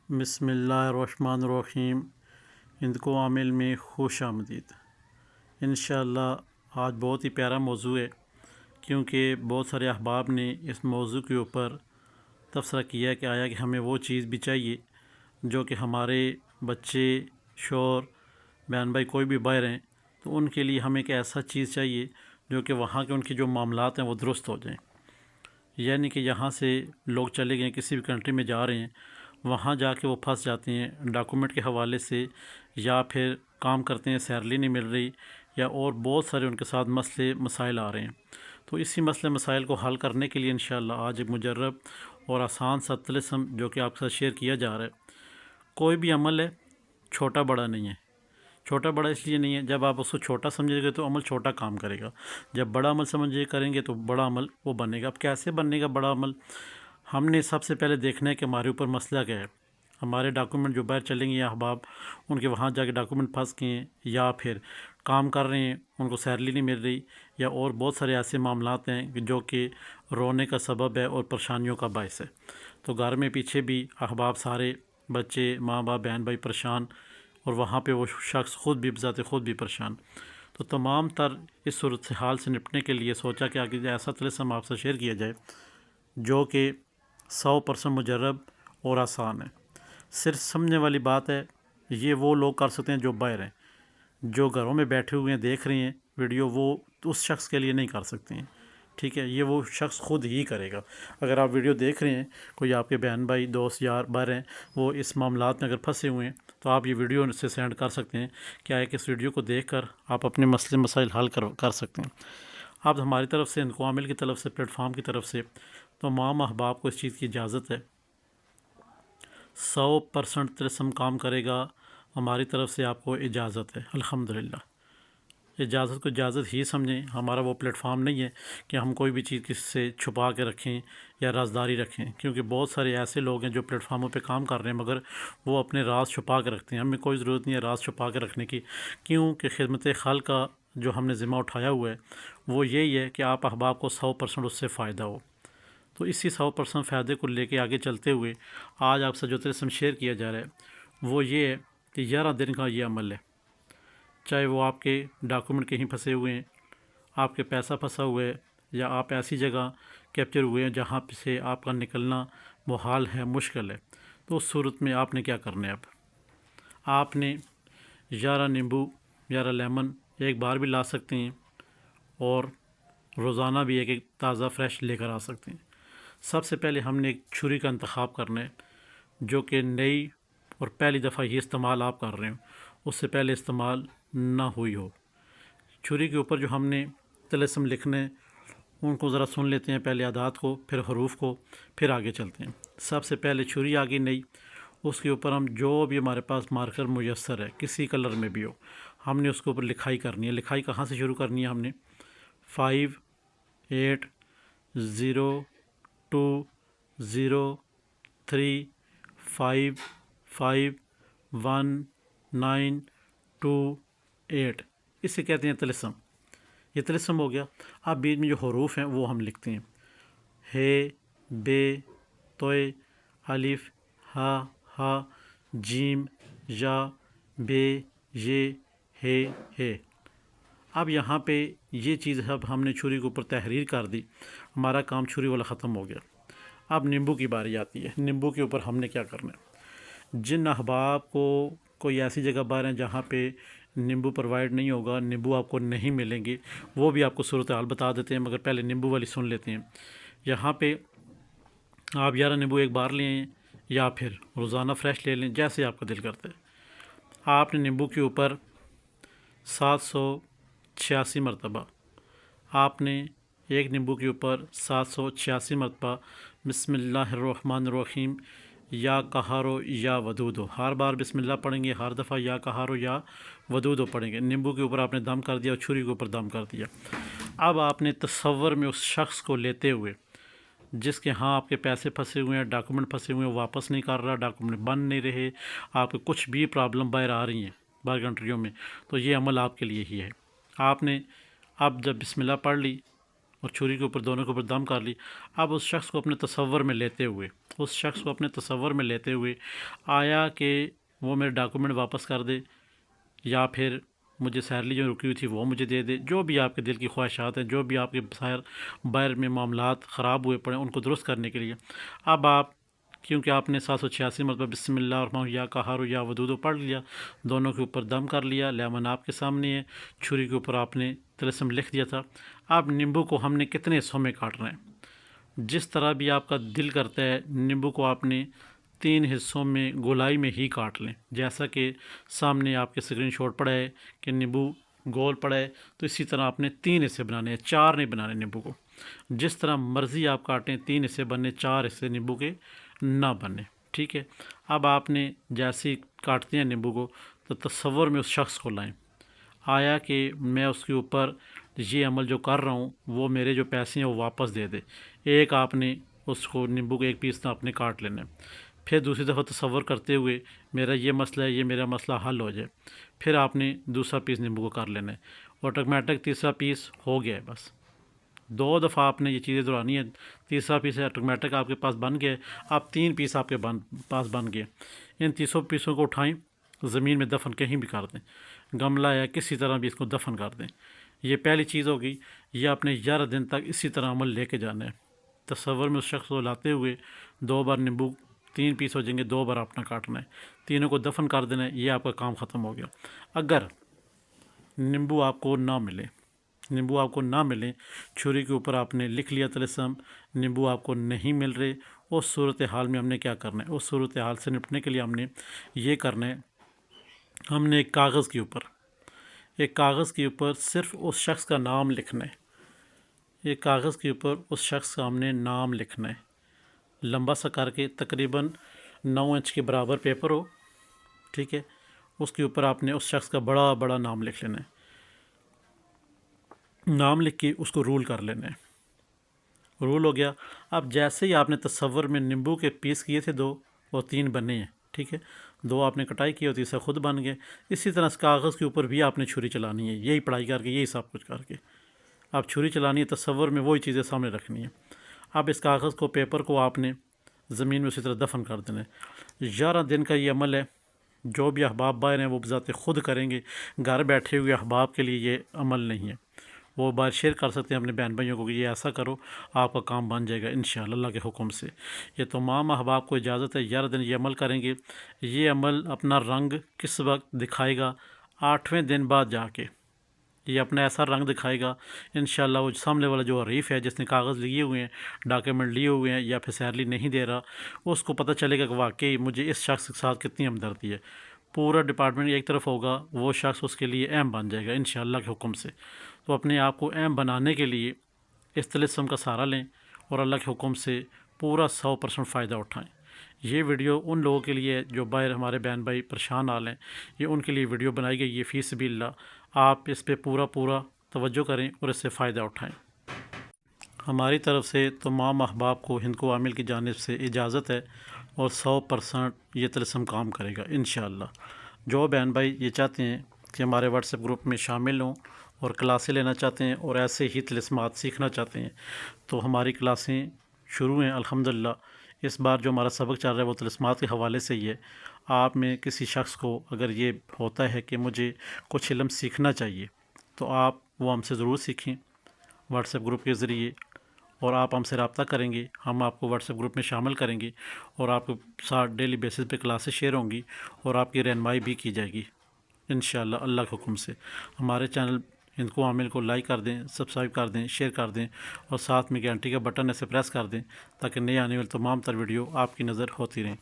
بسم اللہ الرحمن الرحیم۔ ہند کو عامل میں خوش آمدید۔ انشاءاللہ آج بہت ہی پیارا موضوع ہے، کیونکہ بہت سارے احباب نے اس موضوع کے اوپر تبصرہ کیا ہے کہ آیا کہ ہمیں وہ چیز بھی چاہیے جو کہ ہمارے بچے، شوہر، بہن بھائی کوئی بھی باہر ہیں تو ان کے لیے ہمیں ایک ایسا چیز چاہیے جو کہ وہاں کے ان کے جو معاملات ہیں وہ درست ہو جائیں۔ یعنی کہ یہاں سے لوگ چلے گئے، کسی بھی کنٹری میں جا رہے ہیں، وہاں جا کے وہ پھنس جاتے ہیں ڈاکومنٹ کے حوالے سے، یا پھر کام کرتے ہیں سیلری نہیں مل رہی، یا اور بہت سارے ان کے ساتھ مسئلے مسائل آ رہے ہیں۔ تو اسی مسئلے مسائل کو حل کرنے کے لیے انشاءاللہ آج ایک مجرب اور آسان سا طلسم جو کہ آپ کے ساتھ شیئر کیا جا رہا ہے۔ کوئی بھی عمل ہے، چھوٹا بڑا نہیں ہے۔ چھوٹا بڑا اس لیے نہیں ہے، جب آپ اس کو چھوٹا سمجھیں گے تو عمل چھوٹا کام کرے گا، جب بڑا عمل سمجھے کریں گے تو بڑا عمل وہ بنے گا۔ اب کیسے بننے گا بڑا عمل؟ ہم نے سب سے پہلے دیکھنا ہے کہ ہمارے اوپر مسئلہ کیا ہے۔ ہمارے ڈاکومنٹ جو باہر چلیں گے یا احباب ان کے وہاں جا کے ڈاکومنٹ پھنس گئے ہیں، یا پھر کام کر رہے ہیں ان کو سیلری نہیں مل رہی، یا اور بہت سارے ایسے معاملات ہیں جو کہ رونے کا سبب ہے اور پریشانیوں کا باعث ہے۔ تو گھر میں پیچھے بھی احباب سارے، بچے، ماں باپ، بہن بھائی پریشان، اور وہاں پہ وہ شخص خود بھی بذات خود بھی پریشان۔ تو تمام تر اس صورتحال سے نپٹنے کے لیے سوچا کہ آگے ایسا طلسم آپ سے شیئر کیا جائے جو کہ 100% مجرب اور آسان ہے۔ صرف سمجھنے والی بات ہے، یہ وہ لوگ کر سکتے ہیں جو باہر ہیں، جو گھروں میں بیٹھے ہوئے ہیں دیکھ رہے ہیں ویڈیو، وہ اس شخص کے لیے نہیں کر سکتے ہیں۔ ٹھیک ہے، یہ وہ شخص خود ہی کرے گا۔ اگر آپ ویڈیو دیکھ رہے ہیں، کوئی آپ کے بہن بھائی، دوست، یار باہر ہیں، وہ اس معاملات میں اگر پھنسے ہوئے ہیں تو آپ یہ ویڈیو سے سینڈ کر سکتے ہیں، کیا ہے کہ اس ویڈیو کو دیکھ کر آپ اپنے مسئلے مسائل حل کر سکتے ہیں۔ آپ ہماری طرف سے، ہند کو عامل کی طرف سے، پلیٹ فارم کی طرف سے تمام احباب کو اس چیز کی اجازت ہے، 100% طلسم کام کرے گا۔ ہماری طرف سے آپ کو اجازت ہے، الحمدللہ۔ اجازت کو اجازت ہی سمجھیں، ہمارا وہ پلیٹ فارم نہیں ہے کہ ہم کوئی بھی چیز کسی سے چھپا کے رکھیں یا رازداری رکھیں، کیونکہ بہت سارے ایسے لوگ ہیں جو پلیٹ فارموں پہ کام کر رہے ہیں مگر وہ اپنے راز چھپا کے رکھتے ہیں۔ ہمیں کوئی ضرورت نہیں ہے راز چھپا کے رکھنے کی، کیونکہ خدمت خلق کا جو ہم نے ذمہ اٹھایا ہوا ہے وہ یہی ہے کہ آپ احباب کو 100% اس سے فائدہ ہو۔ تو اسی 100% فائدے کو لے کے آگے چلتے ہوئے آج آپ سے جو طلسم شیئر کیا جا رہا ہے وہ یہ ہے کہ 11 دن کا یہ عمل ہے، چاہے وہ آپ کے ڈاکومنٹ کہیں پھنسے ہوئے ہیں، آپ کے پیسہ پھنسا ہوا ہے، یا آپ ایسی جگہ کیپچر ہوئے ہیں جہاں سے آپ کا نکلنا محال ہے، مشکل ہے، تو اس صورت میں آپ نے کیا کرنا ہے؟ اب آپ نے 11 نیمبو، 11 لیمن ایک بار بھی لا سکتے ہیں، اور روزانہ بھی ایک ایک تازہ فریش لے کر آ سکتے ہیں۔ سب سے پہلے ہم نے ایک چھری کا انتخاب کرنا ہے جو کہ نئی اور پہلی دفعہ یہ استعمال آپ کر رہے ہوں، اس سے پہلے استعمال نہ ہوئی ہو۔ چھری کے اوپر جو ہم نے طلسم لکھنے ہیں ان کو ذرا سن لیتے ہیں، پہلے اعداد کو، پھر حروف کو، پھر آگے چلتے ہیں۔ سب سے پہلے چھری آگے نئی، اس کے اوپر ہم جو بھی ہمارے پاس مارکر میسر ہے کسی کلر میں بھی ہو، ہم نے اس کے اوپر لکھائی کرنی ہے۔ لکھائی کہاں سے شروع کرنی ہے؟ ہم نے 5 8 0 2 0 3 5 5 1 9 2 8، اسے کہتے ہیں طلسم۔ یہ طلسم ہو گیا۔ اب بیچ میں جو حروف ہیں وہ ہم لکھتے ہیں، ہے، بے، توئے، الف، ہا، جیم، یا، بے، یہ، ہے۔ اب یہاں پہ یہ چیز اب ہم نے چھری کے اوپر تحریر کر دی، ہمارا کام چھری والا ختم ہو گیا۔ اب نیمبو کی باری آتی ہے۔ نیمبو کے اوپر ہم نے کیا کرنا ہے؟ جن احباب کو کوئی ایسی جگہ باہر ہیں جہاں پہ نیمبو پرووائڈ نہیں ہوگا، نیمبو آپ کو نہیں ملیں گے، وہ بھی آپ کو صورتحال بتا دیتے ہیں، مگر پہلے نیمبو والی سن لیتے ہیں۔ یہاں پہ آپ 11 نیمبو ایک بار لیں یا پھر روزانہ فریش لے لیں، جیسے آپ کا دل کرتا ہے۔ آپ نے نیمبو کے اوپر 786 مرتبہ، آپ نے ایک نیمبو کے اوپر 786 مرتبہ بسم اللہ الرحمن الرحیم، یا قہارو یا ودودو، ہر بار بسم اللہ پڑھیں گے، ہر دفعہ یا قہارو یا ودودو پڑھیں گے۔ نیمبو کے اوپر آپ نے دم کر دیا اور چھری کے اوپر دم کر دیا۔ اب آپ نے تصور میں اس شخص کو لیتے ہوئے جس کے ہاں آپ کے پیسے پھنسے ہوئے ہیں، ڈاکومنٹ پھنسے ہوئے ہیں، واپس نہیں کر رہا، ڈاکومنٹ بن نہیں رہے، آپ کے کچھ بھی پرابلم باہر آ رہی ہیں باہر کنٹریوں میں، تو یہ عمل آپ کے لیے ہی ہے۔ آپ نے اب جب بسم اللہ پڑھ لی اور چھری کے اوپر دونوں کے اوپر دم کر لی۔ اب اس شخص کو اپنے تصور میں لیتے ہوئے آیا کہ وہ میرے ڈاکومنٹ واپس کر دے، یا پھر مجھے سیلری جو رکی ہوئی تھی وہ مجھے دے دے، جو بھی آپ کے دل کی خواہشات ہیں، جو بھی آپ کے باہر میں معاملات خراب ہوئے پڑے ان کو درست کرنے کے لیے۔ اب آپ کیونکہ آپ نے 786 مرتبہ بسم اللہ الرحمن یا قہار یا ودود پڑھ لیا، دونوں کے اوپر دم کر لیا، لیمن آپ کے سامنے ہے، چھری کے اوپر آپ نے طلسم لکھ دیا تھا۔ اب نیمبو کو ہم نے کتنے حصوں میں کاٹنا ہے؟ جس طرح بھی آپ کا دل کرتا ہے نیمبو کو آپ نے 3 حصوں میں گولائی میں ہی کاٹ لیں، جیسا کہ سامنے آپ کے اسکرین شاٹ پڑا ہے کہ نیمبو گول پڑا ہے، تو اسی طرح آپ نے 3 حصے بنانے ہیں، 4 نہیں بنانے نیمبو کو۔ جس طرح مرضی آپ کاٹیں، 3 حصے بننے، 4 حصے نیمبو کے نہ بنے، ٹھیک ہے۔ اب آپ نے جیسے ہی کاٹتے ہیں نیمبو کو تو تصور میں اس شخص کو لائیں، آیا کہ میں اس کے اوپر یہ عمل جو کر رہا ہوں وہ میرے جو پیسے ہیں وہ واپس دے دے۔ ایک آپ نے اس کو نیمبو کو ایک پیس آپ نے کاٹ لینا ہے، پھر دوسری دفعہ تصور کرتے ہوئے میرا یہ مسئلہ ہے، یہ میرا مسئلہ حل ہو جائے، پھر آپ نے دوسرا پیس نیمبو کو کر لینا ہے، آٹومیٹک تیسرا پیس ہو گیا ہے۔ بس 2 دفعہ آپ نے یہ چیزیں دہرانی ہے، تیسرا پیس آٹومیٹک آپ کے پاس بن گیا ہے۔ اب 3 پیس آپ کے پاس بن گئے۔ ان 300 پیسوں کو اٹھائیں، زمین میں دفن کہیں بھی کر دیں، گملہ یا کسی طرح بھی اس کو دفن کر دیں۔ یہ پہلی چیز ہوگی۔ یہ اپنے 11 دن تک اسی طرح عمل لے کے جانا ہے۔ تصور میں اس شخص کو لاتے ہوئے 2 بار نیمبو 3 پیس ہو جائیں گے، 2 بار اپنا کاٹنا ہے، تینوں کو دفن کر دینا ہے، یہ آپ کا کام ختم ہو گیا۔ اگر نیمبو آپ کو نہ ملے، چھری کے اوپر آپ نے لکھ لیا طلسم، نیمبو آپ کو نہیں مل رہے، اس صورتحال میں ہم نے کیا کرنا ہے؟ اس صورتحال سے نپٹنے کے لیے ہم نے یہ کرنا ہے، ہم نے ایک کاغذ کے اوپر صرف اس شخص کا نام لکھنا ہے۔ ایک کاغذ کے اوپر اس شخص کا ہم نے نام لکھنا ہے، لمبا سا کر کے، تقریباً 9 انچ کے برابر پیپر ہو، ٹھیک ہے۔ اس کے اوپر آپ نے اس شخص کا بڑا بڑا نام لکھ لینا ہے، نام لکھ کے اس کو رول کر لینا ہے۔ رول ہو گیا۔ اب جیسے ہی آپ نے تصور میں نیمبو کے پیس کیے تھے 2 اور 3 بنے ہیں، ٹھیک ہے، 2 آپ نے کٹائی کی اور تیسرا خود بن گئے، اسی طرح اس کاغذ کے اوپر بھی آپ نے چھری چلانی ہے، یہی پڑھائی کر کے، یہی سب کچھ کر کے آپ چھری چلانی ہے، تصور میں وہی چیزیں سامنے رکھنی ہے۔ اب اس کاغذ کو، پیپر کو آپ نے زمین میں اسی طرح دفن کر دینا ہے۔ 11 دن کا یہ عمل ہے، جو بھی احباب باہر ہیں وہ بذات خود کریں گے، گھر بیٹھے ہوئے احباب کے لیے یہ عمل نہیں ہے، وہ باہر شیئر کر سکتے ہیں اپنے بہن بھائیوں کو کہ یہ ایسا کرو، آپ کا کام بن جائے گا انشاءاللہ اللہ کے حکم سے۔ یہ تمام احباب کو اجازت ہے 11 دن یہ عمل کریں گے۔ یہ عمل اپنا رنگ کس وقت دکھائے گا؟ 8ویں دن بعد جا کے یہ اپنا ایسا رنگ دکھائے گا انشاءاللہ۔ وہ سامنے والا جو حریف ہے، جس نے کاغذ لیے ہوئے ہیں، ڈاکیومنٹ لیے ہوئے ہیں، یا پھر سیلری نہیں دے رہا، اس کو پتہ چلے گا کہ واقعی مجھے اس شخص کے ساتھ کتنی ہمدردی ہے۔ پورا ڈپارٹمنٹ ایک طرف ہوگا، وہ شخص اس کے لیے اہم بن جائے گا انشاءاللہ کے حکم سے۔ تو اپنے آپ کو اہم بنانے کے لیے اس طلسم کا سہارا لیں اور اللہ کے حکم سے پورا 100% فائدہ اٹھائیں۔ یہ ویڈیو ان لوگوں کے لیے جو باہر ہمارے بہن بھائی پریشان حال ہیں، یہ ان کے لیے ویڈیو بنائی گئی، یہ فی سبیل اللہ۔ آپ اس پہ پورا توجہ کریں اور اس سے فائدہ اٹھائیں۔ ہماری طرف سے تمام احباب کو ہند کو عامل کی جانب سے اجازت ہے، اور 100% یہ طلسم کام کرے گا انشاءاللہ۔ جو بہن بھائی یہ چاہتے ہیں کہ ہمارے واٹس ایپ گروپ میں شامل ہوں اور کلاسیں لینا چاہتے ہیں اور ایسے ہی طلسمات سیکھنا چاہتے ہیں، تو ہماری کلاسیں شروع ہیں الحمدللہ۔ اس بار جو ہمارا سبق چل رہا ہے وہ طلسمات کے حوالے سے ہی ہے۔ آپ میں کسی شخص کو اگر یہ ہوتا ہے کہ مجھے کچھ علم سیکھنا چاہیے، تو آپ وہ ہم سے ضرور سیکھیں واٹس ایپ گروپ کے ذریعے، اور آپ ہم سے رابطہ کریں گے، ہم آپ کو واٹس ایپ گروپ میں شامل کریں گے، اور آپ کے ساتھ ڈیلی بیسس پہ کلاسیں شیئر ہوں گی، اور آپ کی رہنمائی بھی کی جائے گی انشاءاللہ اللہ کے حکم سے۔ ہمارے چینل ہند کو عامل کو لائک کر دیں، سبسکرائب کر دیں، شیئر کر دیں، اور ساتھ میں گھنٹی کا بٹن ایسے پریس کر دیں تاکہ نئے آنے والے تمام تر ویڈیو آپ کی نظر ہوتی رہیں۔